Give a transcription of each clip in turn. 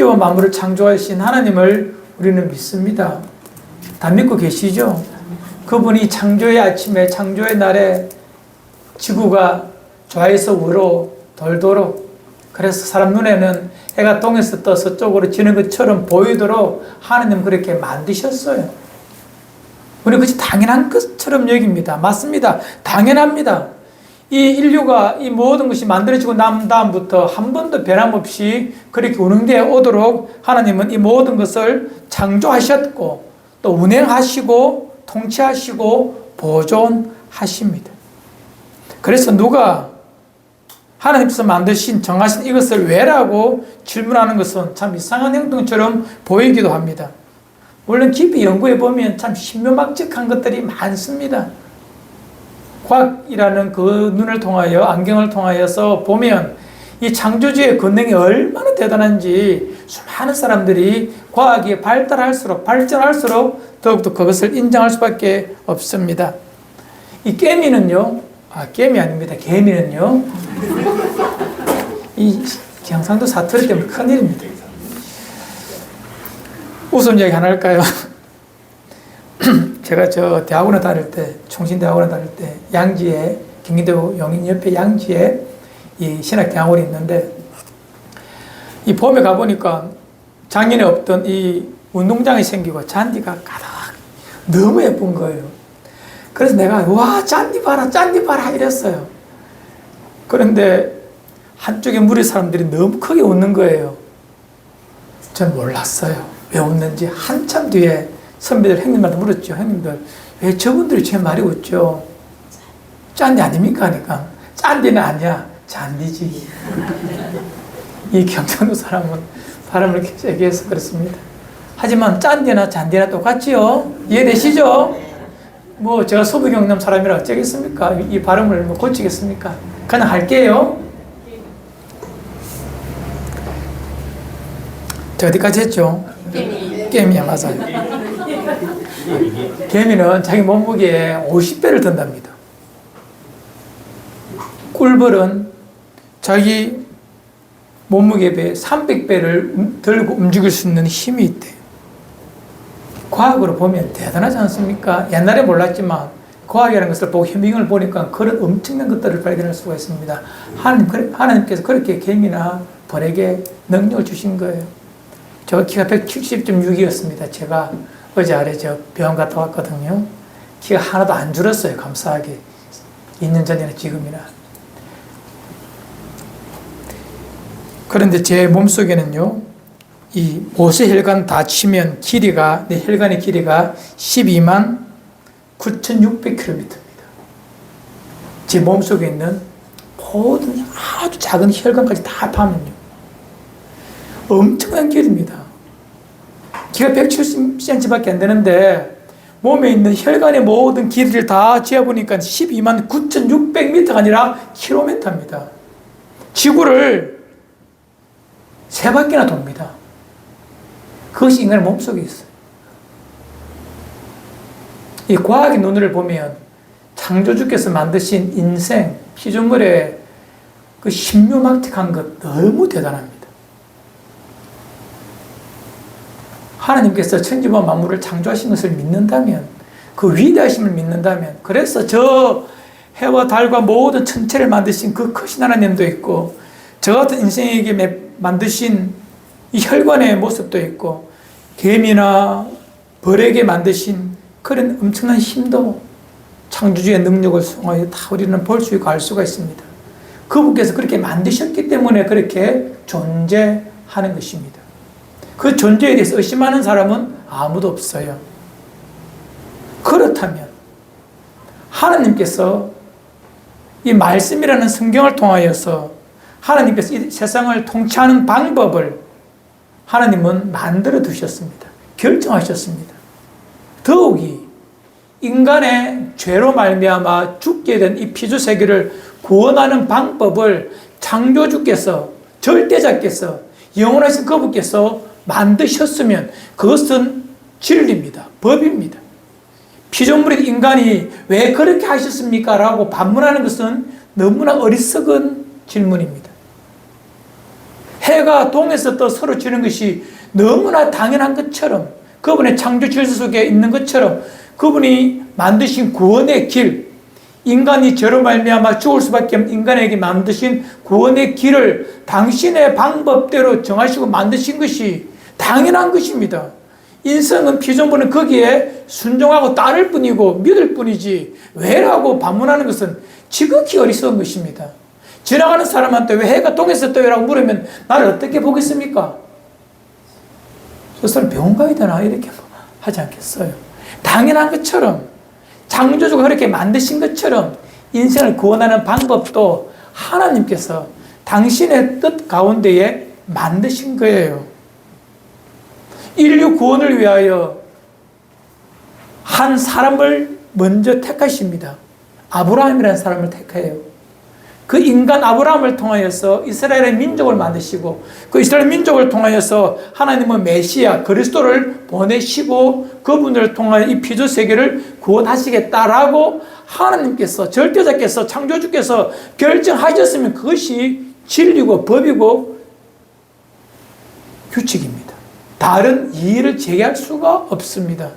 천지와 만물을 창조하신 하나님을 우리는 믿습니다. 다 믿고 계시죠? 그분이 창조의 아침에, 창조의 날에 지구가 좌에서 우로 돌도록, 그래서 사람 눈에는 해가 동에서 떠 서쪽으로 지는 것처럼 보이도록 하나님 그렇게 만드셨어요. 우리는 그것이 당연한 것처럼 여깁니다. 맞습니다. 당연합니다. 이 인류가 이 모든 것이 만들어지고 난 다음부터 한 번도 변함없이 그렇게 운행되어 오도록 하나님은 이 모든 것을 창조하셨고 또 운행하시고 통치하시고 보존하십니다. 그래서 누가 하나님께서 만드신 정하신 이것을 왜라고 질문하는 것은 참 이상한 행동처럼 보이기도 합니다. 물론 깊이 연구해 보면 참 신묘막측한 것들이 많습니다. 과학이라는 그 눈을 통하여, 안경을 통하여서 보면 이 창조주의 권능이 얼마나 대단한지 수많은 사람들이 과학이 발전할수록 더욱더 그것을 인정할 수밖에 없습니다. 이 깨미는요, 깨미 아닙니다. 개미는요, 이 경상도 사투리 때문에 큰일입니다. 웃음 얘기 하나 할까요? 제가 저 대학원에 다닐 때, 총신대학원에 다닐 때, 양지에, 경기도 용인 옆에 양지에 이 신학대학원이 있는데, 이 봄에 가보니까 작년에 없던 이 운동장이 생기고 잔디가 가득 너무 예쁜 거예요. 그래서 내가, 와, 잔디 봐라, 잔디 봐라, 이랬어요. 그런데 한쪽에 무리 사람들이 너무 크게 웃는 거예요. 전 몰랐어요. 왜 웃는지. 한참 뒤에 선배들, 형님한테 물었죠. 형님들, 왜 저분들이 제 말이 웃죠? 짠디 아닙니까? 하니까, 짠디는 아니야. 잔디지. 이 경상도 사람은 발음을 이렇게 세게 해서 그렇습니다. 하지만 짠디나 잔디나 똑같지요? 이해되시죠? 뭐 제가 서부 경남 사람이라 어쩌겠습니까? 이 발음을 뭐 고치겠습니까? 그냥 할게요. 저 어디까지 했죠? 개미야, 맞아요. 개미는 자기 몸무게에 50배를 든답니다. 꿀벌은 자기 몸무게에 비해 300배를 들고 움직일 수 있는 힘이 있대요. 과학으로 보면 대단하지 않습니까? 옛날에 몰랐지만 과학이라는 것을 보고 현미경을 보니까 그런 엄청난 것들을 발견할 수가 있습니다. 하나님께서 그렇게 개미나 벌에게 능력을 주신 거예요. 저 키가 170.6이었습니다. 제가 어제 아래 저 병원 갔다 왔거든요. 키가 하나도 안 줄었어요. 감사하게. 2년 전이나 지금이나. 그런데 제 몸속에는요, 이 모세혈관 다 치면 길이가, 내 혈관의 길이가 12만 9,600km입니다. 제 몸속에 있는 모든 아주 작은 혈관까지 다 파면요. 엄청난 길입니다. 키가 170cm밖에 안 되는데 몸에 있는 혈관의 모든 길이를 다 재보니까 12만 9,600m가 아니라 킬로미터입니다. 지구를 3바퀴나 돕니다. 그것이 인간의 몸속에 있어요. 이 과학의 눈을 보면 창조주께서 만드신 인생, 피조물의 그 신묘막측한 것 너무 대단합니다. 하나님께서 천지와 만물을 창조하신 것을 믿는다면, 그 위대하심을 믿는다면, 그래서 저 해와 달과 모든 천체를 만드신 그 크신 하나님도 있고, 저 같은 인생에게 만드신 이 혈관의 모습도 있고, 개미나 벌에게 만드신 그런 엄청난 힘도 창조주의 능력을 통하여 다 우리는 볼 수 있고 알 수가 있습니다. 그분께서 그렇게 만드셨기 때문에 그렇게 존재하는 것입니다. 그 존재에 대해서 의심하는 사람은 아무도 없어요. 그렇다면 하나님께서 이 말씀이라는 성경을 통하여서 하나님께서 이 세상을 통치하는 방법을 하나님은 만들어 두셨습니다. 결정하셨습니다. 더욱이 인간의 죄로 말미암아 죽게 된 이 피조 세계를 구원하는 방법을 창조주께서, 절대자께서, 영원하신 그분께서 만드셨으면 그것은 진리입니다. 법입니다. 피조물인 인간이 왜 그렇게 하셨습니까? 라고 반문하는 것은 너무나 어리석은 질문입니다. 해가 동에서 또 서로 지는 것이 너무나 당연한 것처럼, 그분의 창조 질서 속에 있는 것처럼, 그분이 만드신 구원의 길, 인간이 죄로 말미암아 죽을 수밖에 없는 인간에게 만드신 구원의 길을 당신의 방법대로 정하시고 만드신 것이 당연한 것입니다. 인생은 피조물은 거기에 순종하고 따를 뿐이고 믿을 뿐이지 왜라고 반문하는 것은 지극히 어리석은 것입니다. 지나가는 사람한테 왜 해가 동에서 떠요라고 물으면 나를 어떻게 보겠습니까? 저 사람 병원 가야 되나 이렇게 하지 않겠어요. 당연한 것처럼, 창조주가 그렇게 만드신 것처럼 인생을 구원하는 방법도 하나님께서 당신의 뜻 가운데에 만드신 거예요. 인류 구원을 위하여 한 사람을 먼저 택하십니다. 아브라함이라는 사람을 택해요. 그 인간 아브라함을 통하여서 이스라엘의 민족을 만드시고, 그 이스라엘 민족을 통하여서 하나님은 메시아 그리스도를 보내시고 그분을 통하여 이 피조 세계를 구원하시겠다라고 하나님께서, 절대자께서, 창조주께서 결정하셨으면 그것이 진리고 법이고 규칙입니다. 다른 이의를 제기할 수가 없습니다.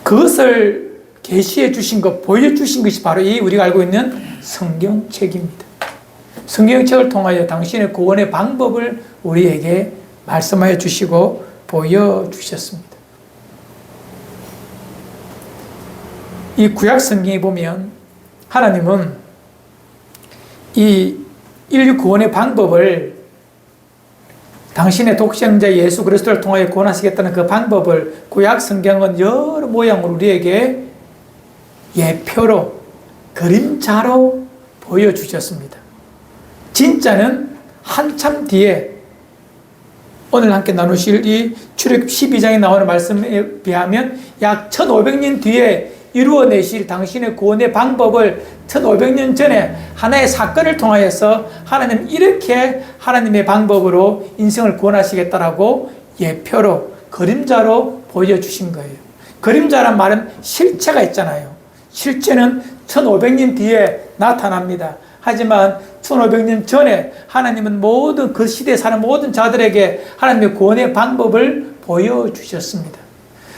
그것을 계시해 주신 것, 보여주신 것이 바로 이 우리가 알고 있는 성경책입니다. 성경책을 통하여 당신의 구원의 방법을 우리에게 말씀하여 주시고 보여주셨습니다. 이 구약 성경에 보면 하나님은 이 인류 구원의 방법을, 당신의 독생자 예수 그리스도를 통하여 구원하시겠다는 그 방법을 구약 성경은 여러 모양으로 우리에게 예표로, 그림자로 보여주셨습니다. 진짜는 한참 뒤에, 오늘 함께 나누실 이 출애굽 12장에 나오는 말씀에 비하면 약 1500년 뒤에 이루어내실 당신의 구원의 방법을 1500년 전에 하나의 사건을 통하여서 하나님 이렇게 하나님의 방법으로 인생을 구원하시겠다라고 예표로, 그림자로 보여주신 거예요. 그림자란 말은 실체가 있잖아요. 실체는 1500년 뒤에 나타납니다. 하지만 1500년 전에 하나님은 모든 그 시대에 사는 모든 자들에게 하나님의 구원의 방법을 보여주셨습니다.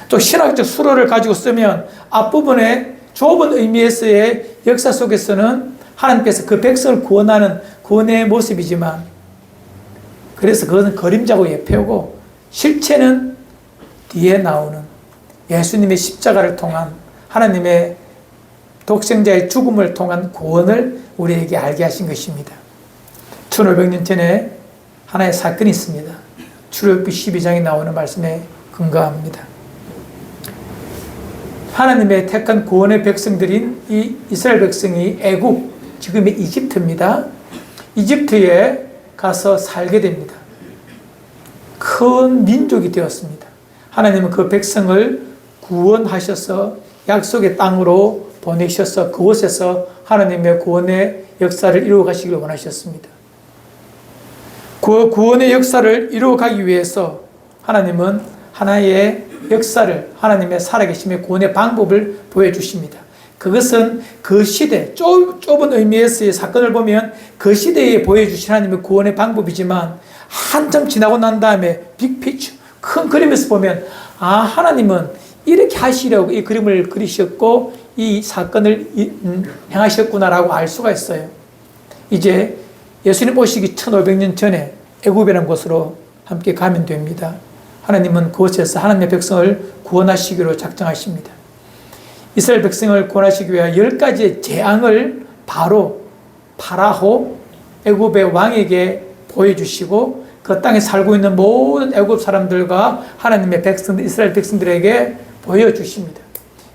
또 신학적 수로를 가지고 쓰면 앞부분에 좁은 의미에서의 역사 속에서는 하나님께서 그 백성을 구원하는 구원의 모습이지만, 그래서 그것은 그림자고 예표고 실체는 뒤에 나오는 예수님의 십자가를 통한 하나님의 독생자의 죽음을 통한 구원을 우리에게 알게 하신 것입니다. 1500년 전에 하나의 사건이 있습니다. 출애굽기 12장에 나오는 말씀에 근거합니다. 하나님의 택한 구원의 백성들인 이 이스라엘 백성이 애굽, 지금의 이집트입니다. 이집트에 가서 살게 됩니다. 큰 민족이 되었습니다. 하나님은 그 백성을 구원하셔서 약속의 땅으로 보내셔서 그곳에서 하나님의 구원의 역사를 이루어가시길 원하셨습니다. 그 구원의 역사를 이루어가기 위해서 하나님은 하나의 역사를, 하나님의 살아계심의 구원의 방법을 보여주십니다. 그것은 그 시대, 좁은 의미에서의 사건을 보면 그 시대에 보여주신 하나님의 구원의 방법이지만, 한참 지나고 난 다음에 빅피처, 큰 그림에서 보면 하나님은 이렇게 하시려고 이 그림을 그리셨고 이 사건을 행하셨구나라고 알 수가 있어요. 이제 예수님 오시기 1500년 전에 애굽이라는 곳으로 함께 가면 됩니다. 하나님은 그곳에서 하나님의 백성을 구원하시기로 작정하십니다. 이스라엘 백성을 구원하시기 위해 10가지의 재앙을 바로 파라오, 애굽의 왕에게 보여주시고 그 땅에 살고 있는 모든 애굽 사람들과 하나님의 백성들, 이스라엘 백성들에게 보여주십니다.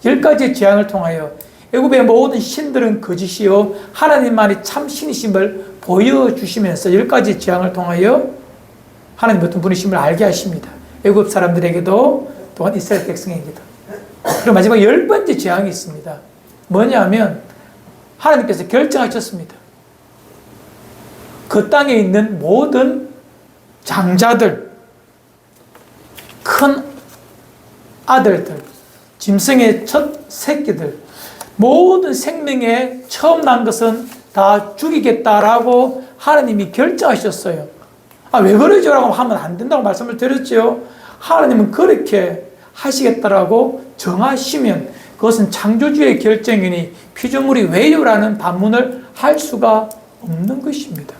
10가지의 재앙을 통하여 애굽의 모든 신들은 거짓이요 하나님만이 참 신이심을 보여주시면서 10가지 재앙을 통하여 하나님 어떤 분이심을 알게 하십니다. 애굽 사람들에게도 또한 이스라엘 백성에게도. 그리고 마지막 10번째 재앙이 있습니다. 뭐냐면 하나님께서 결정하셨습니다. 그 땅에 있는 모든 장자들, 큰 아들들, 짐승의 첫 새끼들, 모든 생명에 처음 난 것은 다 죽이겠다라고 하나님이 결정하셨어요. 왜 그러죠? 라고 하면 안 된다고 말씀을 드렸죠. 하나님은 그렇게 하시겠다라고 정하시면 그것은 창조주의 결정이니 피조물이 왜요라는 반문을 할 수가 없는 것입니다.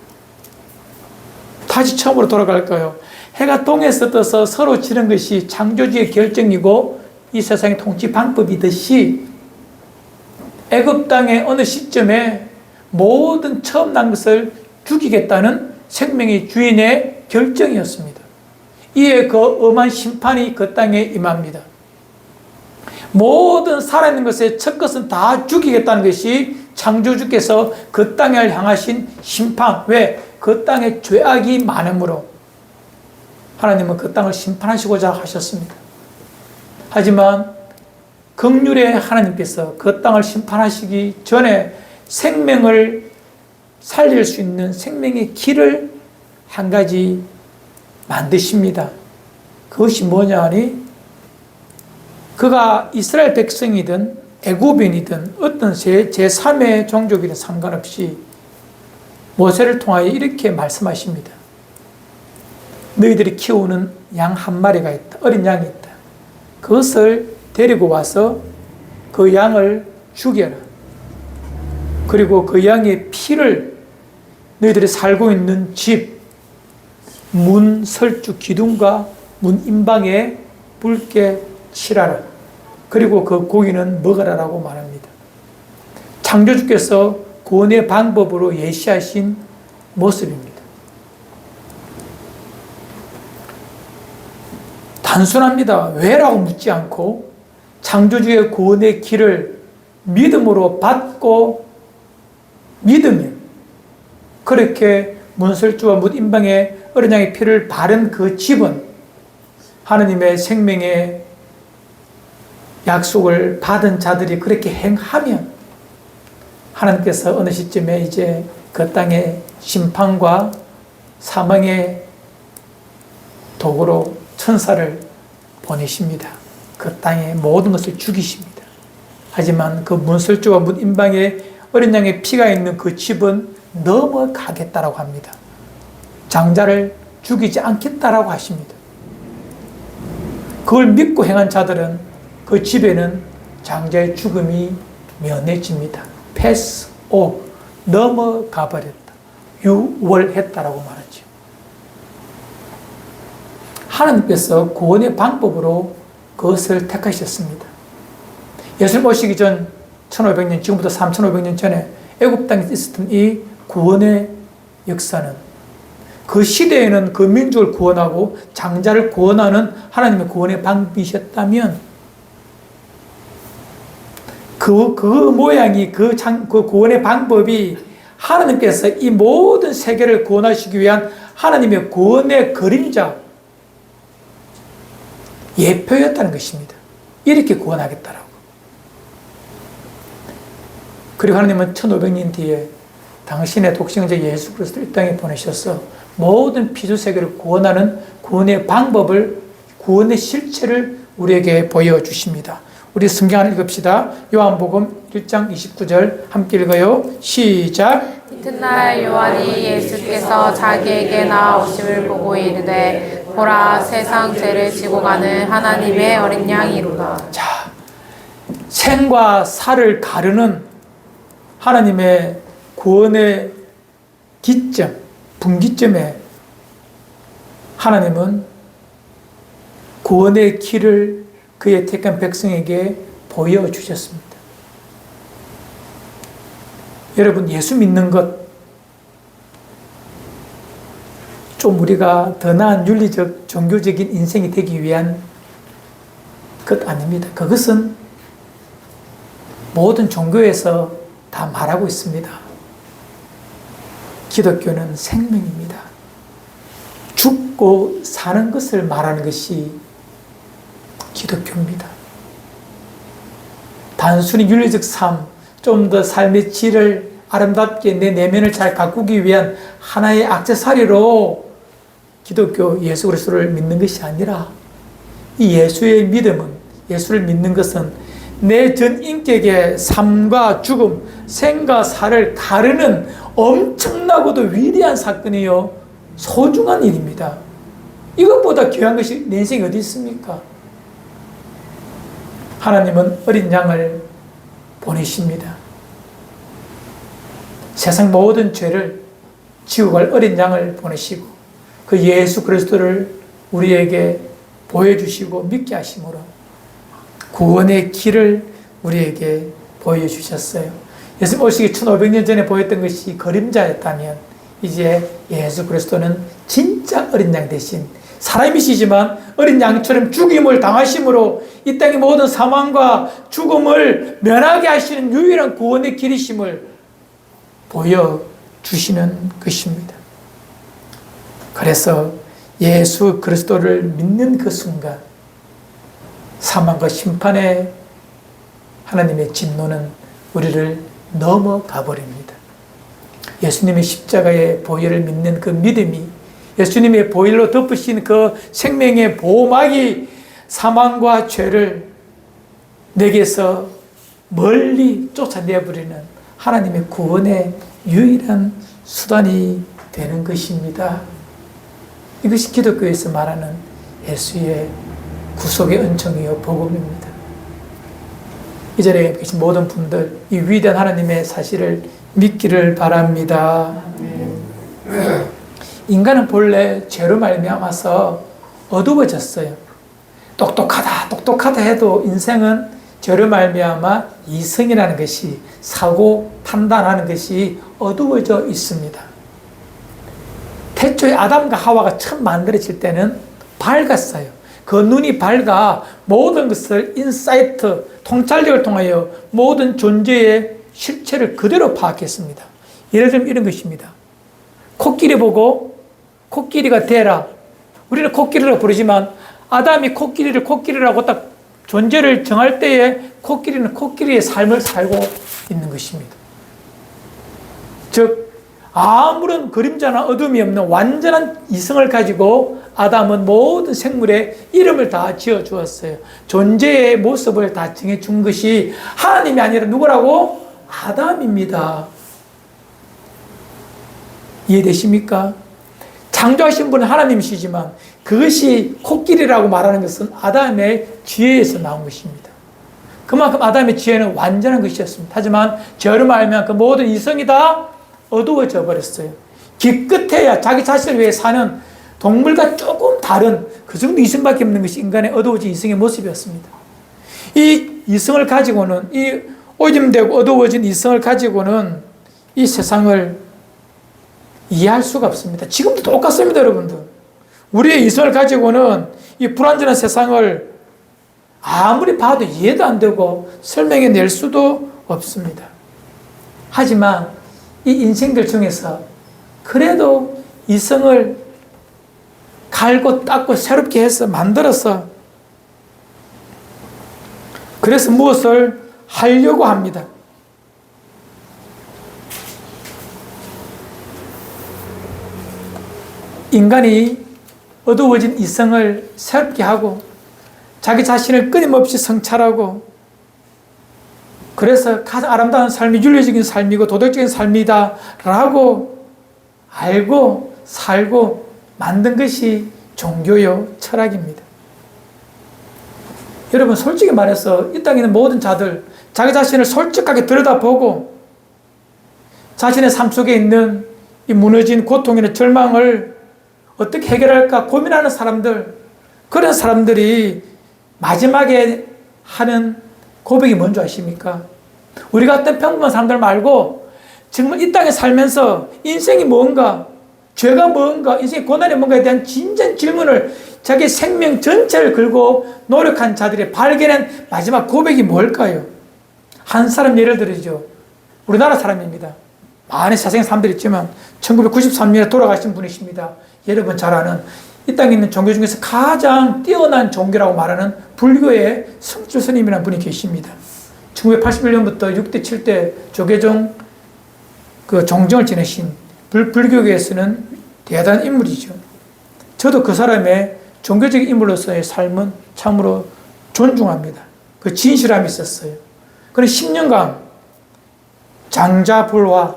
다시 처음으로 돌아갈까요? 해가 동에서 떠서 서로 지는 것이 창조주의 결정이고 이 세상의 통치 방법이듯이 애굽 땅의 어느 시점에 모든 처음 난 것을 죽이겠다는 생명의 주인의 결정이었습니다. 이에 그 엄한 심판이 그 땅에 임합니다. 모든 살아있는 것의 첫 것은 다 죽이겠다는 것이 창조주께서 그 땅을 향하신 심판. 왜? 그 땅에 죄악이 많으므로 하나님은 그 땅을 심판하시고자 하셨습니다. 하지만 긍휼의 하나님께서 그 땅을 심판하시기 전에 생명을 살릴 수 있는 생명의 길을 한 가지 만드십니다. 그것이 뭐냐 하니 그가 이스라엘 백성이든 애굽인이든 어떤 제3의 종족이든 상관없이 모세를 통하여 이렇게 말씀하십니다. 너희들이 키우는 양 한 마리가 있다. 어린 양이 있다. 그것을 데리고 와서 그 양을 죽여라. 그리고 그 양의 피를 너희들이 살고 있는 집, 문 설주 기둥과 문 임방에 붉게 칠하라. 그리고 그 고기는 먹으라라고 말합니다. 창조주께서 구원의 방법으로 예시하신 모습입니다. 단순합니다. 왜라고 묻지 않고 창조주의 구원의 길을 믿음으로 받고 믿으면 그렇게 문설주와 문 임방에 어린 양의 피를 바른 그 집은 하느님의 생명의 약속을 받은 자들이 그렇게 행하면 하나님께서 어느 시점에 이제 그 땅에 심판과 사망의 도구로 천사를 보내십니다. 그 땅의 모든 것을 죽이십니다. 하지만 그 문설주와 문 임방에 어린 양의 피가 있는 그 집은 넘어가겠다라고 합니다. 장자를 죽이지 않겠다라고 하십니다. 그걸 믿고 행한 자들은 그 집에는 장자의 죽음이 면해집니다. 패스 오 넘어가 버렸다. 유월했다라고 말하죠. 하나님께서 구원의 방법으로 그것을 택하셨습니다. 예수님 오시기 전 1500년, 지금부터 3500년 전에 애굽 땅에 있었던 이 구원의 역사는 그 시대에는 그 민족을 구원하고 장자를 구원하는 하나님의 구원의 방법이셨다면 그 모양이 그 구원의 방법이 하나님께서 이 모든 세계를 구원하시기 위한 하나님의 구원의 그림자 예표였다는 것입니다. 이렇게 구원하겠다라고. 그리고 하나님은 1500년 뒤에 당신의 독생자 예수 그리스도를 이 땅에 보내셔서 모든 피조세계를 구원하는 구원의 방법을, 구원의 실체를 우리에게 보여주십니다. 우리 성경 하나 읽읍시다. 요한복음 1장 29절 함께 읽어요. 시작. 이튿날 요한이 예수께서 자기에게 나오심을 보고 이르되 보라 세상 죄를 지고 가는 하나님의 어린 양이로다. 자, 생과 사를 가르는 하나님의 구원의 기점, 분기점에 하나님은 구원의 길을 그의 택한 백성에게 보여주셨습니다. 여러분, 예수 믿는 것, 좀 우리가 더 나은 윤리적, 종교적인 인생이 되기 위한 것 아닙니다. 그것은 모든 종교에서 다 말하고 있습니다. 기독교는 생명입니다. 죽고 사는 것을 말하는 것이 기독교입니다. 단순히 윤리적 삶, 좀 더 삶의 질을 아름답게 내 내면을 잘 가꾸기 위한 하나의 액세서리로 기독교 예수 그리스도를 믿는 것이 아니라 이 예수의 믿음은, 예수를 믿는 것은 내 전 인격의 삶과 죽음, 생과 사를 가르는 엄청나고도 위대한 사건이요, 소중한 일입니다. 이것보다 귀한 것이 내 인생에 어디 있습니까? 하나님은 어린 양을 보내십니다. 세상 모든 죄를 지고 갈 어린 양을 보내시고 그 예수 그리스도를 우리에게 보여주시고 믿게 하심으로 구원의 길을 우리에게 보여주셨어요. 예수님 오시기 1500년 전에 보였던 것이 그림자였다면 이제 예수 그리스도는 진짜 어린 양 대신 사람이시지만 어린 양처럼 죽임을 당하심으로 이 땅의 모든 사망과 죽음을 면하게 하시는 유일한 구원의 길이심을 보여주시는 것입니다. 그래서 예수 그리스도를 믿는 그 순간 사망과 심판의 하나님의 진노는 우리를 넘어가 버립니다. 예수님의 십자가의 보혈을 믿는 그 믿음이, 예수님의 보혈로 덮으신 그 생명의 보호막이 사망과 죄를 내게서 멀리 쫓아내버리는 하나님의 구원의 유일한 수단이 되는 것입니다. 이것이 기독교에서 말하는 예수의 구속의 은총이요 복음입니다. 이 자리에 계신 모든 분들 이 위대한 하나님의 사실을 믿기를 바랍니다. 인간은 본래 죄로 말미암아서 어두워졌어요. 똑똑하다 해도 인생은 죄로 말미암아 이성이라는 것이, 사고 판단하는 것이 어두워져 있습니다. 태초에 아담과 하와가 처음 만들어질 때는 밝았어요. 그 눈이 밝아 모든 것을 인사이트, 통찰력을 통하여 모든 존재의 실체를 그대로 파악했습니다. 예를 들면 이런 것입니다. 코끼리 보고 코끼리가 되라. 우리는 코끼리라고 부르지만 아담이 코끼리를 코끼리라고 딱 존재를 정할 때에 코끼리는 코끼리의 삶을 살고 있는 것입니다. 즉 아무런 그림자나 어둠이 없는 완전한 이성을 가지고 아담은 모든 생물에 이름을 다 지어주었어요. 존재의 모습을 다 정해준 것이 하나님이 아니라 누구라고? 아담입니다. 이해되십니까? 창조하신 분은 하나님이시지만 그것이 코끼리라고 말하는 것은 아담의 지혜에서 나온 것입니다. 그만큼 아담의 지혜는 완전한 것이었습니다. 하지만 죄로 말하면 그 모든 이성이 다 어두워져 버렸어요. 기껏해야 자기 자신을 위해 사는 동물과 조금 다른 그 정도 이성밖에 없는 것이 인간의 어두워진 이성의 모습이었습니다. 이 이성을 가지고는, 이 오염되고 어두워진 이성을 가지고는 이 세상을 이해할 수가 없습니다. 지금도 똑같습니다, 여러분들. 우리의 이성을 가지고는 이 불완전한 세상을 아무리 봐도 이해도 안 되고 설명해 낼 수도 없습니다. 하지만 이 인생들 중에서 그래도 이성을 갈고 닦고 새롭게 해서 만들어서 그래서 무엇을 하려고 합니다. 인간이 어두워진 이성을 새롭게 하고 자기 자신을 끊임없이 성찰하고 그래서 가장 아름다운 삶이 윤리적인 삶이고 도덕적인 삶이다 라고 알고 살고 만든 것이 종교요 철학입니다. 여러분 솔직히 말해서 이 땅에 있는 모든 자들 자기 자신을 솔직하게 들여다보고 자신의 삶 속에 있는 이 무너진 고통이나 절망을 어떻게 해결할까 고민하는 사람들, 그런 사람들이 마지막에 하는 고백이 뭔지 아십니까? 우리 같은 평범한 사람들 말고 정말 이 땅에 살면서 인생이 뭔가, 죄가 뭔가, 인생의 고난이 뭔가에 대한 진지한 질문을 자기 생명 전체를 걸고 노력한 자들이 발견한 마지막 고백이 뭘까요? 한 사람 예를 들어죠. 우리나라 사람입니다. 많은 세상의 사람들이 있지만 1993년에 돌아가신 분이십니다. 여러분 잘 아는 이 땅에 있는 종교 중에서 가장 뛰어난 종교라고 말하는 불교의 성주 스님이라는 분이 계십니다. 1981년부터 6대, 7대 조계종 그 종정을 지내신 불교계에서는 대단한 인물이죠. 저도 그 사람의 종교적인 인물로서의 삶은 참으로 존중합니다. 그 진실함이 있었어요. 그는 10년간 장자불화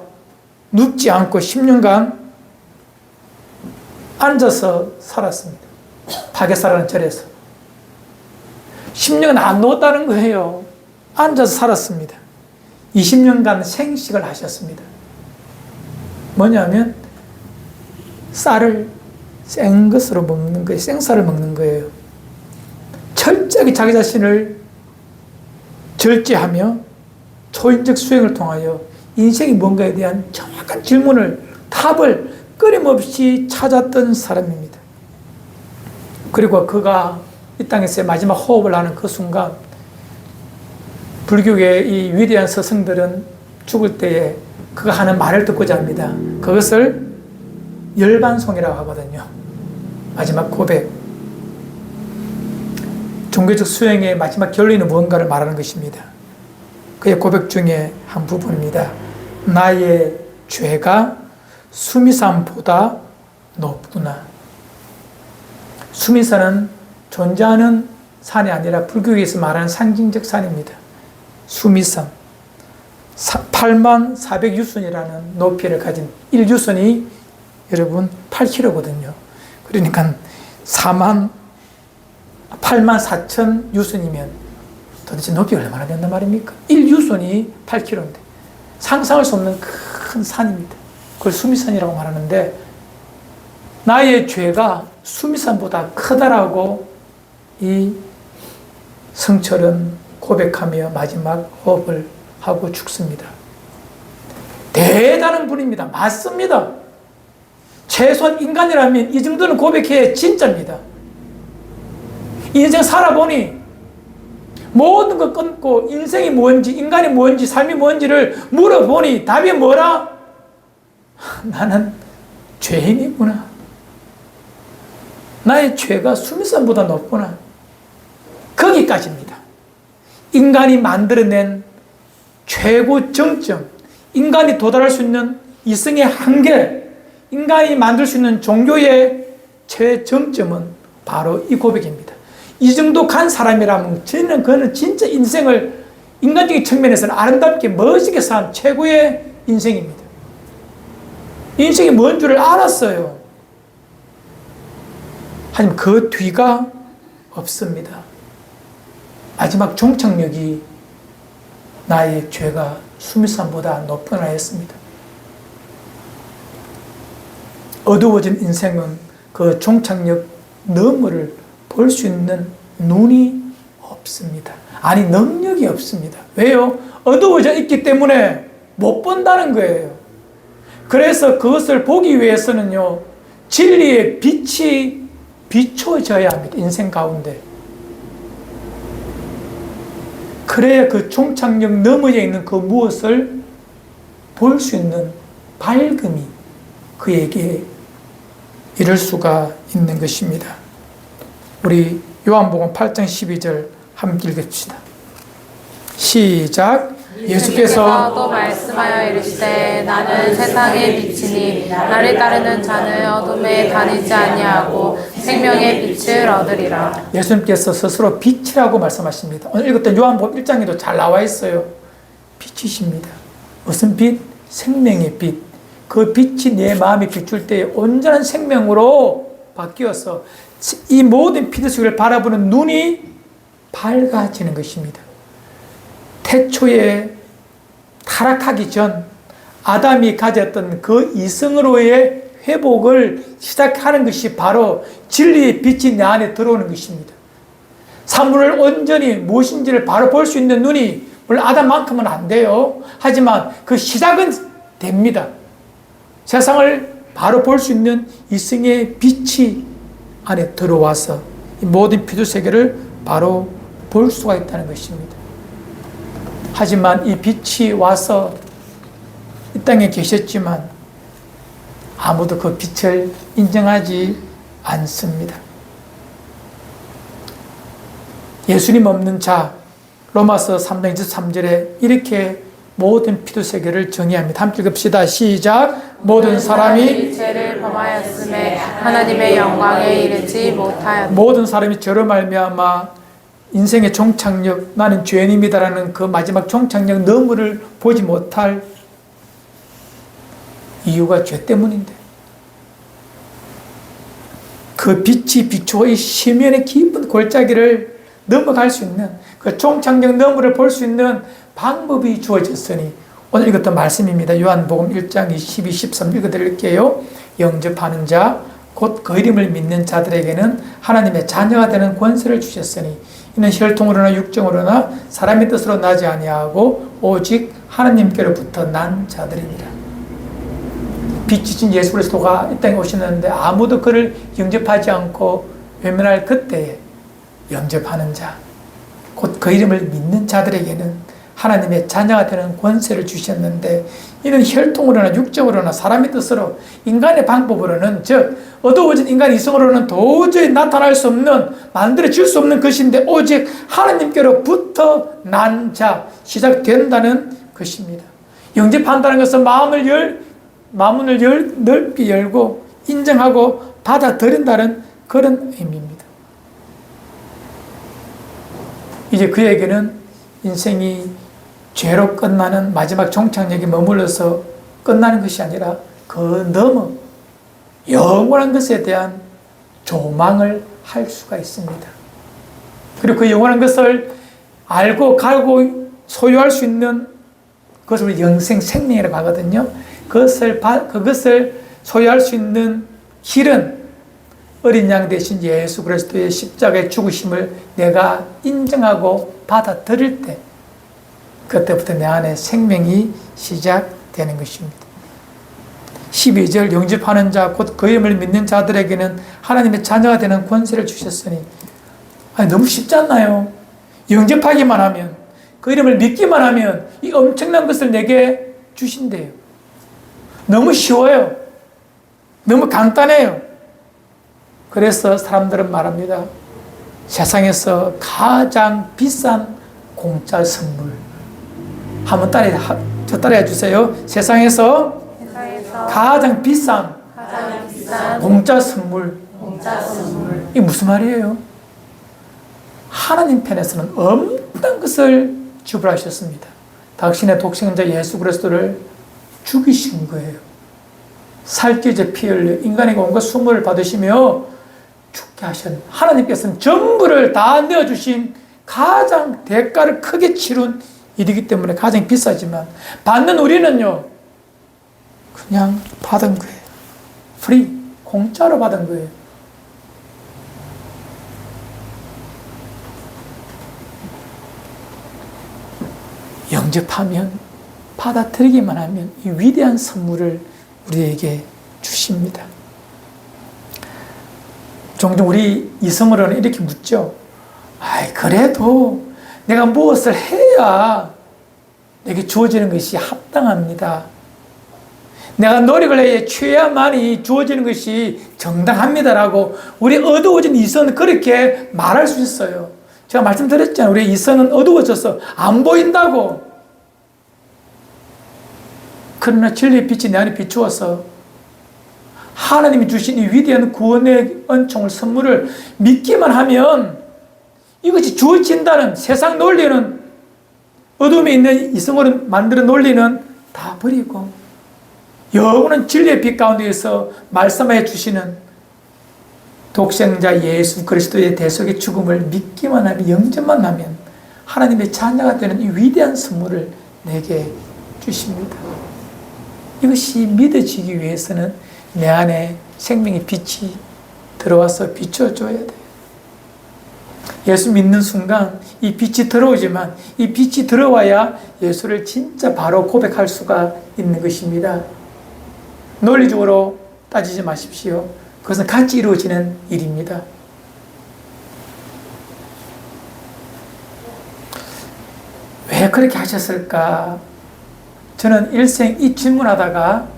눕지 않고 10년간 앉아서 살았습니다. 파게사라는 절에서 10년간 안 누웠다는 거예요. 앉아서 살았습니다. 20년간 생식을 하셨습니다. 뭐냐면 쌀을 생것으로 먹는 거예요. 생쌀을 먹는 거예요. 철저하게 자기 자신을 절제하며 초인적 수행을 통하여 인생이 뭔가에 대한 정확한 질문을, 답을 끊임없이 찾았던 사람입니다. 그리고 그가 이 땅에서의 마지막 호흡을 하는 그 순간 불교의 이 위대한 스승들은 죽을 때에 그가 하는 말을 듣고자 합니다. 그것을 열반송이라고 하거든요. 마지막 고백. 종교적 수행의 마지막 결론은 무언가를 말하는 것입니다. 그의 고백 중에 한 부분입니다. 나의 죄가 수미산보다 높구나. 수미산은 존재하는 산이 아니라 불교에서 말하는 상징적 산입니다. 수미산. 8400유순이라는 높이를 가진 1유순이 여러분 8km거든요. 그러니까 84,000 유순이면 도대체 높이가 얼마나 된단 말입니까? 1유순이 8km인데 상상할 수 없는 큰 산입니다. 그걸 수미산이라고 말하는데 나의 죄가 수미산보다 크다라고 이 성철은 고백하며 마지막 호흡을 하고 죽습니다. 대단한 분입니다. 맞습니다. 최소한 인간이라면 이 정도는 고백해야 진짜입니다. 인생 살아보니 모든 걸 끊고 인생이 뭔지, 인간이 뭔지, 삶이 뭔지를 물어보니 답이 뭐라? 나는 죄인이구나. 나의 죄가 수미산보다 높구나. 거기까지입니다. 인간이 만들어낸 최고 정점, 인간이 도달할 수 있는 이성의 한계, 인간이 만들 수 있는 종교의 최정점은 바로 이 고백입니다. 이 정도 간 사람이라면 저는 그는 진짜 인생을 인간적인 측면에서는 아름답게 멋지게 산 최고의 인생입니다. 인생이 뭔 줄을 알았어요. 하지만 그 뒤가 없습니다. 마지막 종착역이 나의 죄가 수미산보다 높구나 했습니다. 어두워진 인생은 그 종착역 너머를 볼 수 있는 눈이 없습니다. 아니, 능력이 없습니다. 왜요? 어두워져 있기 때문에 못 본다는 거예요. 그래서 그것을 보기 위해서는요, 진리의 빛이 비춰져야 합니다. 인생 가운데. 그래야 그 종착역 너머에 있는 그 무엇을 볼 수 있는 밝음이 그에게 이룰 수가 있는 것입니다. 우리 요한복음 8장 12절 함께 읽읍시다. 시작. 예수께서 또 말씀하여 이르시되 나는 세상의 빛이니 나를 따르는 자는 어둠에 다니지 아니하고 생명의 빛을 얻으리라. 예수님께서 스스로 빛이라고 말씀하십니다. 오늘 읽었던 요한복음 1장에도 잘 나와 있어요. 빛이십니다. 무슨 빛? 생명의 빛. 그 빛이 내 마음에 비출 때에 온전한 생명으로 바뀌어서 이 모든 피드스를 바라보는 눈이 밝아지는 것입니다. 태초에 타락하기 전 아담이 가졌던 그 이성으로의 회복을 시작하는 것이 바로 진리의 빛이 내 안에 들어오는 것입니다. 사물을 온전히 무엇인지를 바로 볼 수 있는 눈이 물론 아담만큼은 안 돼요. 하지만 그 시작은 됩니다. 세상을 바로 볼 수 있는 이성의 빛이 안에 들어와서 이 모든 피조 세계를 바로 볼 수가 있다는 것입니다. 하지만 이 빛이 와서 이 땅에 계셨지만 아무도 그 빛을 인정하지 않습니다. 예수님 없는 자, 로마서 3장 23절에 이렇게 모든 피조 세계를 정의합니다. 함께 읽읍시다. 시작. 모든 사람이 죄를 범하였음에 하나님의 영광에 이르지 못하였다. 모든 사람이 죄로 말미암아 인생의 종착역, 나는 죄인입니다라는 그 마지막 종착역 너머를 보지 못할 이유가 죄 때문인데, 그 빛이 비추어 이 심연의 깊은 골짜기를 넘어갈 수 있는, 그 종착역 너머를 볼 수 있는 방법이 주어졌으니, 오늘 읽었던 말씀입니다. 요한복음 1장 22, 13 읽어드릴게요. 영접하는 자, 곧 그 이름을 믿는 자들에게는 하나님의 자녀가 되는 권세를 주셨으니 이는 혈통으로나 육정으로나 사람의 뜻으로 나지 아니하고 오직 하나님께로부터 난 자들입니다. 빛이신 예수 그리스도가 이 땅에 오셨는데 아무도 그를 영접하지 않고 외면할 그때에 영접하는 자, 곧 그 이름을 믿는 자들에게는 하나님의 자녀가 되는 권세를 주셨는데, 이는 혈통으로나 육정으로나 사람의 뜻으로, 인간의 방법으로는, 즉 어두워진 인간 이성으로는 도저히 나타날 수 없는, 만들어질 수 없는 것인데 오직 하나님께로부터 난 자, 시작된다는 것입니다. 영접한다는 것은 마음을 넓게 열고 인정하고 받아들인다는 그런 의미입니다. 이제 그에게는 인생이 죄로 끝나는 마지막 종착역에 머물러서 끝나는 것이 아니라 그 너머 영원한 것에 대한 조망을 할 수가 있습니다. 그리고 그 영원한 것을 알고 가고 소유할 수 있는 그것을 영생 생명이라고 하거든요. 그것을 소유할 수 있는 길은 어린 양 대신 예수 그리스도의 십자가의 죽으심을 내가 인정하고 받아들일 때, 그때부터 내 안에 생명이 시작되는 것입니다. 12절, 영접하는 자, 곧 그 이름을 믿는 자들에게는 하나님의 자녀가 되는 권세를 주셨으니, 너무 쉽지 않나요? 영접하기만 하면, 그 이름을 믿기만 하면 이 엄청난 것을 내게 주신대요. 너무 쉬워요. 너무 간단해요. 그래서 사람들은 말합니다. 세상에서 가장 비싼 공짜 선물. 한번 따라해 주세요. 세상에서 가장 비싼 공짜 선물. 이게 무슨 말이에요? 하나님 편에서는 없는 것을 지불하셨습니다. 당신의 독생자 예수 그리스도를 죽이신 거예요. 살찌져 피 흘려 인간에게 온갖 수모를 받으시며 죽게 하신 하나님께서는 전부를 다 내어주신 가장 대가를 크게 치룬 일이기 때문에 가장 비싸지만, 받는 우리는요 그냥 받은 거예요. 프리, 공짜로 받은 거예요. 영접하면, 받아들이기만 하면 이 위대한 선물을 우리에게 주십니다. 종종 우리 이성으로는 이렇게 묻죠. 그래도 내가 무엇을 해야 내게 주어지는 것이 합당합니다. 내가 노력을 해야 취해야만이 주어지는 것이 정당합니다라고 우리 어두워진 이성은 그렇게 말할 수 있어요. 제가 말씀드렸잖아요. 우리 이성은 어두워져서 안 보인다고. 그러나 진리의 빛이 내 안에 비추어서 하나님이 주신 이 위대한 구원의 은총을, 선물을 믿기만 하면 이것이 주어진다는 세상 논리는, 어둠에 있는 이성으로 만드는 논리는 다 버리고 영원한 진리의 빛 가운데에서 말씀하여 주시는 독생자 예수 그리스도의 대속의 죽음을 믿기만 하면, 영접만 하면 하나님의 자녀가 되는 이 위대한 선물을 내게 주십니다. 이것이 믿어지기 위해서는 내 안에 생명의 빛이 들어와서 비춰줘야 돼요. 예수 믿는 순간 이 빛이 들어오지만 이 빛이 들어와야 예수를 진짜 바로 고백할 수가 있는 것입니다. 논리적으로 따지지 마십시오. 그것은 같이 이루어지는 일입니다. 왜 그렇게 하셨을까? 저는 일생 이 질문하다가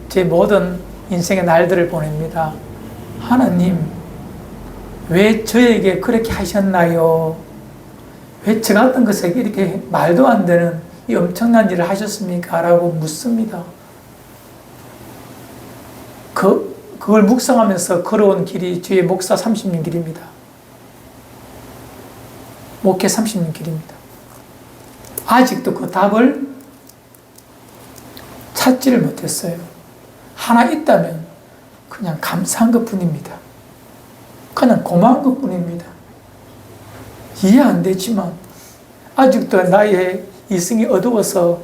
제 모든 인생의 날들을 보냅니다. 하나님, 왜 저에게 그렇게 하셨나요? 왜 저 같은 것에게 이렇게 말도 안 되는 이 엄청난 일을 하셨습니까? 라고 묻습니다. 그걸 묵상하면서 걸어온 길이 저의 목사 30년 길입니다. 목회 30년 길입니다. 아직도 그 답을 찾지를 못했어요. 하나 있다면 그냥 감사한 것 뿐입니다. 그냥 고마운 것 뿐입니다. 이해 안 되지만 아직도 나의 이성이 어두워서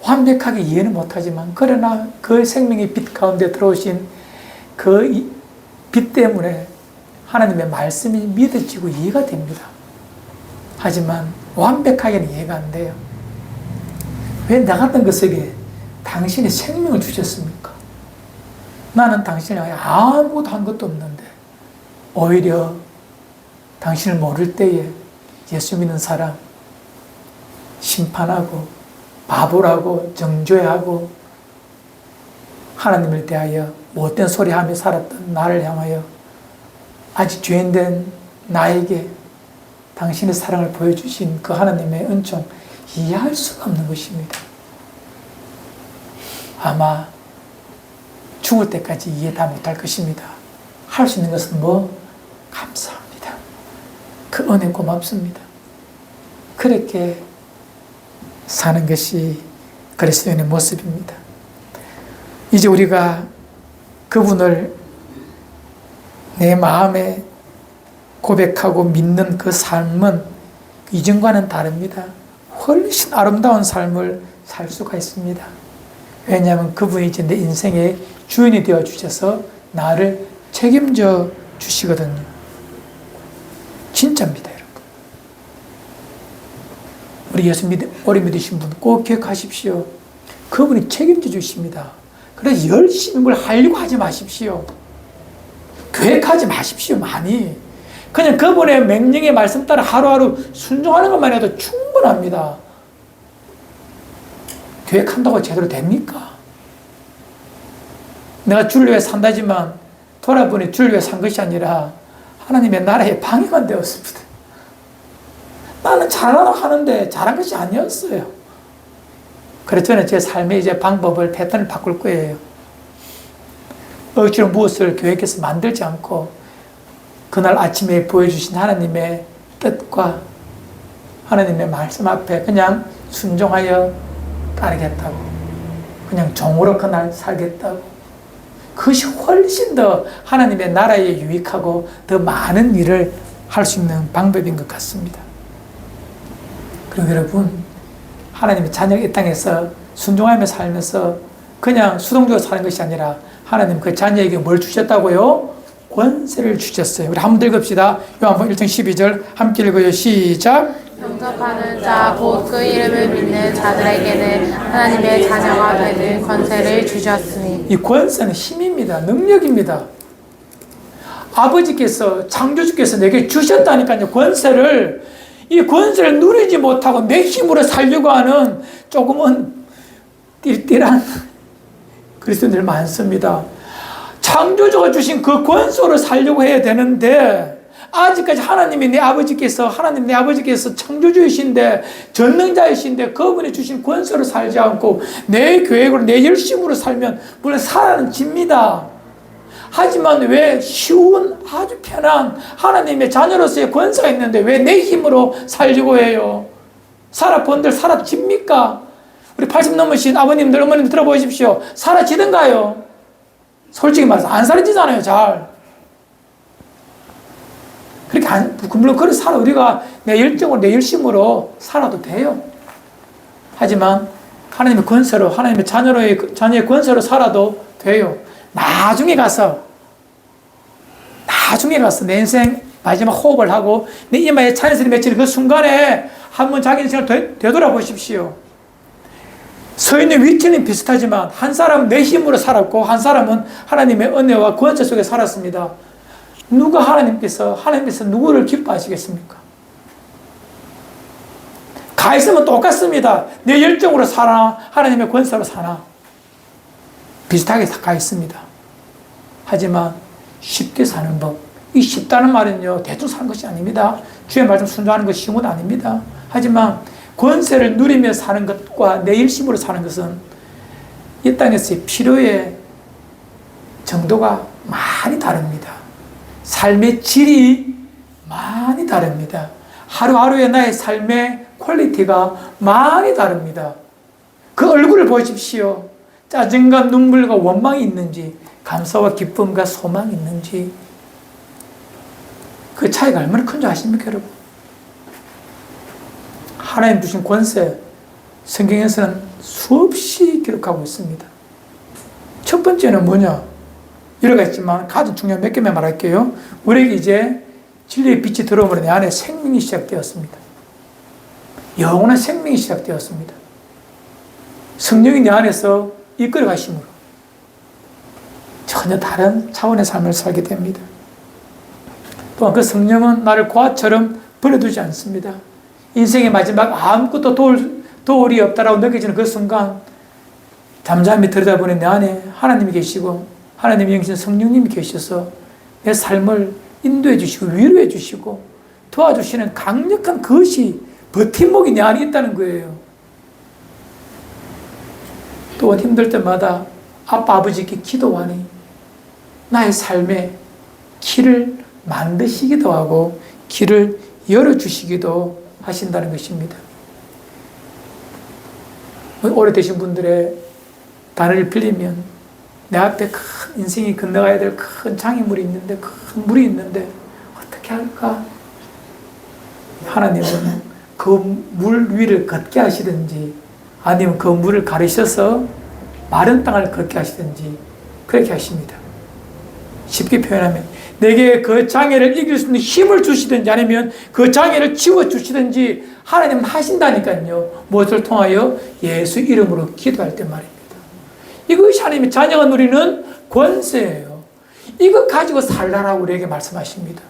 완벽하게 이해는 못하지만 그러나 그 생명의 빛 가운데 들어오신 그 빛 때문에 하나님의 말씀이 믿어지고 이해가 됩니다. 하지만 완벽하게는 이해가 안 돼요. 왜 나 같은 것에게 당신이 생명을 주셨습니까? 나는 당신이 아무것도 한 것도 없는데 오히려 당신을 모를 때에 예수 믿는 사람 심판하고 바보라고 정죄하고 하나님을 대하여 못된 소리 하며 살았던 나를 향하여 아직 죄인된 나에게 당신의 사랑을 보여주신 그 하나님의 은총 이해할 수가 없는 것입니다. 아마 죽을 때까지 이해 다 못할 것입니다. 할 수 있는 것은 감사합니다. 그 은혜 고맙습니다. 그렇게 사는 것이 그리스도인의 모습입니다. 이제 우리가 그분을 내 마음에 고백하고 믿는 그 삶은 이전과는 다릅니다. 훨씬 아름다운 삶을 살 수가 있습니다. 왜냐하면 그분이 이제 내 인생의 주인이 되어 주셔서 나를 책임져 주시거든요. 진짜입니다, 여러분. 우리 예수 오래 믿으신 분 꼭 기억하십시오. 그분이 책임져 주십니다. 그래서 열심히 뭘 하려고 하지 마십시오. 계획하지 마십시오, 많이. 그냥 그분의 명령의 말씀 따라 하루하루 순종하는 것만 해도 충분합니다. 계획한다고 제대로 됩니까? 내가 주를 위해 산다지만 돌아보니 주를 위해 산 것이 아니라 하나님의 나라에 방해만 되었습니다. 나는 잘하려고 하는데 잘한 것이 아니었어요. 그래서 저는 제 삶의 이제 방법을, 패턴을 바꿀 거예요. 억지로 무엇을 계획해서 만들지 않고 그날 아침에 보여주신 하나님의 뜻과 하나님의 말씀 앞에 그냥 순종하여 따르겠다고, 그냥 종으로 그날 살겠다고. 그것이 훨씬 더 하나님의 나라에 유익하고 더 많은 일을 할 수 있는 방법인 것 같습니다. 그리고 여러분, 하나님의 자녀가 이 땅에서 순종하며 살면서 그냥 수동적으로 사는 것이 아니라 하나님 그 자녀에게 뭘 주셨다고요? 권세를 주셨어요. 우리 한번 읽읍시다. 요한복음 1장 12절 함께 읽어요. 시작. 영접하는 자 곧 그 이름을 믿는 자들에게는 하나님의 자녀가 되는 권세를 주셨으니. 이 권세는 힘입니다. 능력입니다. 아버지께서, 창조주께서 내게 주셨다니까요. 권세를. 이 권세를 누리지 못하고 내 힘으로 살려고 하는 조금은 띨띨한 그리스도인들 많습니다. 창조주가 주신 그 권세로 살려고 해야 되는데 아직까지 하나님 내 아버지께서 창조주이신데 전능자이신데 그분이 주신 권세로 살지 않고 내 계획으로 내 열심으로 살면 물론 살아는 집니다. 하지만 왜 쉬운 아주 편한 하나님의 자녀로서의 권세가 있는데 왜 내 힘으로 살려고 해요? 살아본들 살아집니까? 우리 80 넘으신 아버님들 어머님들 들어보십시오. 살아지던가요? 솔직히 말해서 안 살아지잖아요. 잘. 그렇게 물론 그렇게 살아 우리가 내 열정으로 내 열심으로 살아도 돼요. 하지만 하나님의 권세로 하나님의 자녀의 권세로 살아도 돼요. 나중에 가서 내 인생 마지막 호흡을 하고 내 이마에 찬스를 맺히는 그 순간에 한번 자기 인생을 되돌아보십시오. 서 있는 위치는 비슷하지만 한 사람은 내 힘으로 살았고 한 사람은 하나님의 은혜와 권세 속에 살았습니다. 누가 하나님께서 누구를 기뻐하시겠습니까? 가 있으면 똑같습니다. 내 열정으로 사나 하나님의 권세로 사나 비슷하게 가 있습니다. 하지만 쉽게 사는 법, 이 쉽다는 말은요 대충 사는 것이 아닙니다. 주의 말씀 순종하는 것이 쉬운 건 아닙니다. 하지만 권세를 누리며 사는 것과 내 일심으로 사는 것은 이 땅에서의 필요의 정도가 많이 다릅니다. 삶의 질이 많이 다릅니다. 하루하루의 나의 삶의 퀄리티가 많이 다릅니다. 그 얼굴을 보십시오. 짜증과 눈물과 원망이 있는지, 감사와 기쁨과 소망이 있는지, 그 차이가 얼마나 큰 줄 아십니까, 여러분? 하나님 주신 권세, 성경에서는 수없이 기록하고 있습니다. 첫 번째는 뭐냐? 여러 가지 있지만 가장 중요한 몇 개만 말할게요. 우리에게 이제 진리의 빛이 들어오므로 내 안에 생명이 시작되었습니다. 영원한 생명이 시작되었습니다. 성령이 내 안에서 이끌어 가심으로 전혀 다른 차원의 삶을 살게 됩니다. 또한 그 성령은 나를 고아처럼 버려두지 않습니다. 인생의 마지막 아무것도 도울이 없다라고 느껴지는 그 순간 잠잠히 들여다보니 내 안에 하나님이 계시고 하나님이 영신 성령님이 계셔서 내 삶을 인도해 주시고 위로해 주시고 도와주시는 강력한 것이 버팀목이 내 안에 있다는 거예요. 또 힘들 때마다 아빠 아버지께 기도하니 나의 삶에 길을 만드시기도 하고 길을 열어주시기도 하신다는 것입니다. 오래되신 분들의 단어를 빌리면 내 앞에 큰 인생이 건너가야 될 큰 장애물이 있는데, 큰 물이 있는데 어떻게 할까? 하나님은 그 물 위를 걷게 하시든지 아니면 그 물을 가르셔서 마른 땅을 걷게 하시든지 그렇게 하십니다. 쉽게 표현하면 내게 그 장애를 이길 수 있는 힘을 주시든지 아니면 그 장애를 지워주시든지 하나님은 하신다니까요. 무엇을 통하여? 예수 이름으로 기도할 때 말입니다. 이것이 하나님의 자녀가 누리는 권세예요. 이거 가지고 살라라고 우리에게 말씀하십니다.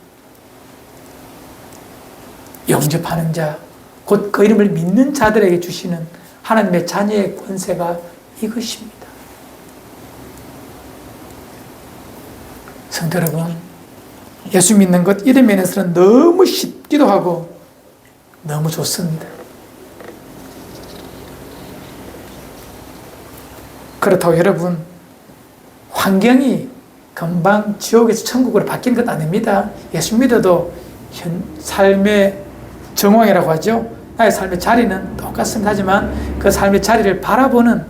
영접하는 자, 곧 그 이름을 믿는 자들에게 주시는 하나님의 자녀의 권세가 이것입니다. 성도 여러분, 예수 믿는 것 이런 면에서는 너무 쉽기도 하고 너무 좋습니다. 그렇다고 여러분, 환경이 금방 지옥에서 천국으로 바뀌는 것 아닙니다. 예수 믿어도 삶의 정황이라고 하죠. 나의 삶의 자리는 똑같습니다. 하지만 그 삶의 자리를 바라보는,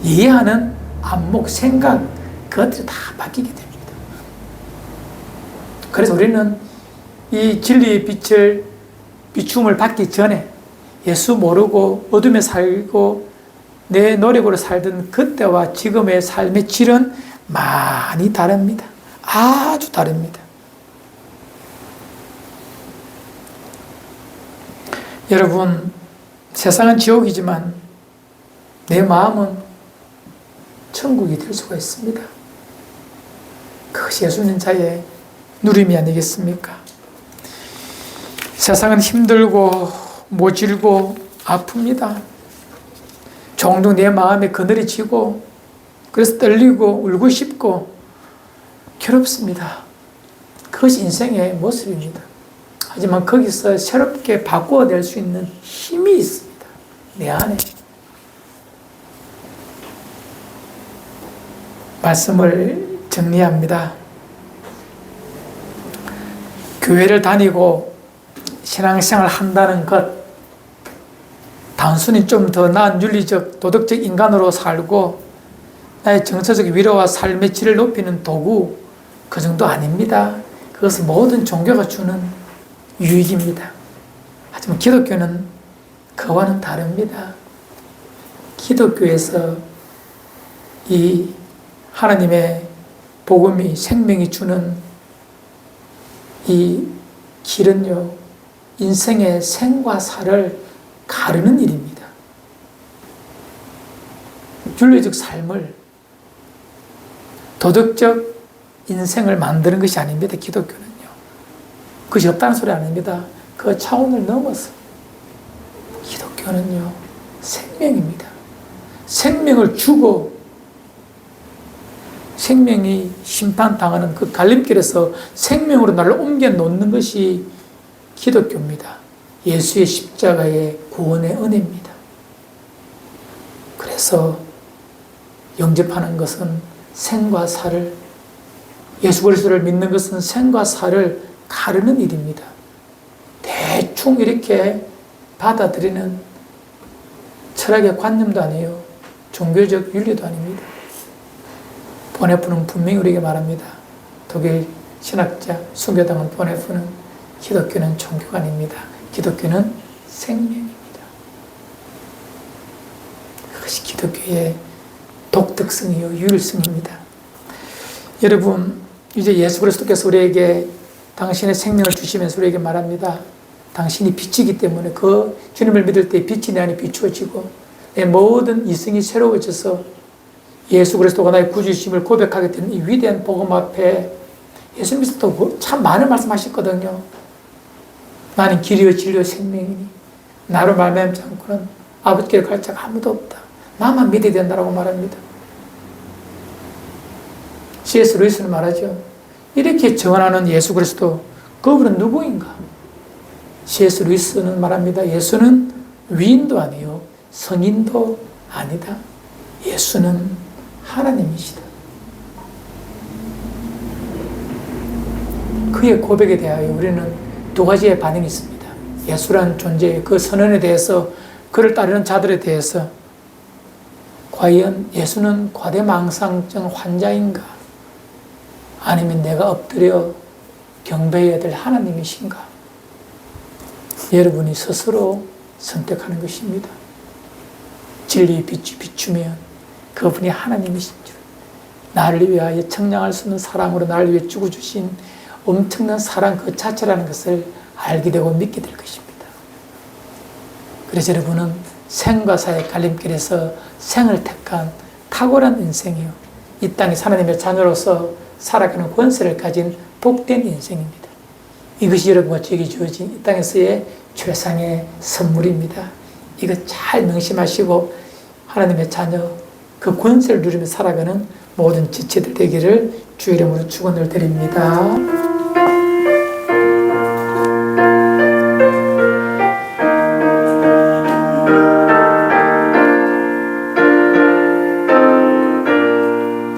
이해하는 안목, 생각, 그것들이 다 바뀌게 됩니다. 그래서 우리는 이 진리의 빛을, 비춤을 받기 전에 예수 모르고 어둠에 살고 내 노력으로 살던 그때와 지금의 삶의 질은 많이 다릅니다. 아주 다릅니다. 여러분, 세상은 지옥이지만 내 마음은 천국이 될 수가 있습니다. 그것이 예수 믿는 자의 누림이 아니겠습니까? 세상은 힘들고 모질고 아픕니다. 종종 내 마음에 그늘이 지고 그래서 떨리고 울고 싶고 괴롭습니다. 그것이 인생의 모습입니다. 하지만 거기서 새롭게 바꿔낼 수 있는 힘이 있습니다. 내 안에. 말씀을 정리합니다. 교회를 다니고 신앙생활을 한다는 것, 단순히 좀 더 나은 윤리적, 도덕적 인간으로 살고 나의 정서적 위로와 삶의 질을 높이는 도구, 그 정도 아닙니다. 그것은 모든 종교가 주는 유익입니다. 하지만 기독교는 그와는 다릅니다. 기독교에서 이 하나님의 복음이, 생명이 주는 이 길은요, 인생의 생과 사를 가르는 일입니다. 윤리적 삶을, 도덕적 인생을 만드는 것이 아닙니다. 기독교는요. 그것이 없다는 소리 아닙니다. 그 차원을 넘어서 기독교는요, 생명입니다. 생명을 주고 생명이 심판당하는 그 갈림길에서 생명으로 나를 옮겨 놓는 것이 기독교입니다. 예수의 십자가의 구원의 은혜입니다. 그래서 영접하는 것은 생과 사를, 예수 그리스도를 믿는 것은 생과 사를 가르는 일입니다. 대충 이렇게 받아들이는 철학의 관념도 아니에요. 종교적 윤리도 아닙니다. 보네프는 분명히 우리에게 말합니다. 독일 신학자 순교당은 보네프는 기독교는 종교가 아닙니다. 기독교는 생명입니다. 그것이 기독교의 독특성이요 유일성입니다. 여러분, 이제 예수 그리스도께서 우리에게 당신의 생명을 주시면서 우리에게 말합니다. 당신이 빛이기 때문에 그 주님을 믿을 때 빛이 내 안에 비추어지고 내 모든 이성이 새로워져서 예수 그리스도가 나의 구주심을 고백하게 되는 이 위대한 복음 앞에 예수님께서도 참 많은 말씀하셨거든요. 나는 길이요 진리요 생명이니 나로 말미암지 않고는 아버지께로 갈 자가 아무도 없다. 나만 믿어야 된다라고 말합니다. C.S. 루이스는 말하죠. 이렇게 정언하는 예수 그리스도, 그분은 누구인가? C.S. 루이스는 말합니다. 예수는 위인도 아니요 성인도 아니다. 예수는 하나님이시다. 그의 고백에 대하여 우리는 두 가지의 반응이 있습니다. 예수라는 존재의 그 선언에 대해서, 그를 따르는 자들에 대해서 과연 예수는 과대망상증 환자인가? 아니면 내가 엎드려 경배해야 될 하나님이신가? 여러분이 스스로 선택하는 것입니다. 진리의 빛이 비추면 그분이 하나님이신 줄, 나를 위하여 청량할 수 없는 사랑으로 나를 위해 죽어주신 엄청난 사랑 그 자체라는 것을 알게 되고 믿게 될 것입니다. 그래서 여러분은 생과 사의 갈림길에서 생을 택한 탁월한 인생이요, 이 땅에 하나님의 자녀로서 살아가는 권세를 가진 복된 인생입니다. 이것이 여러분과 저에게 주어진 이 땅에서의 최상의 선물입니다. 이거 잘 명심하시고 하나님의 자녀, 그 권세를 누리며 살아가는 모든 지체들 되기를 주의 이름으로 축원을 드립니다.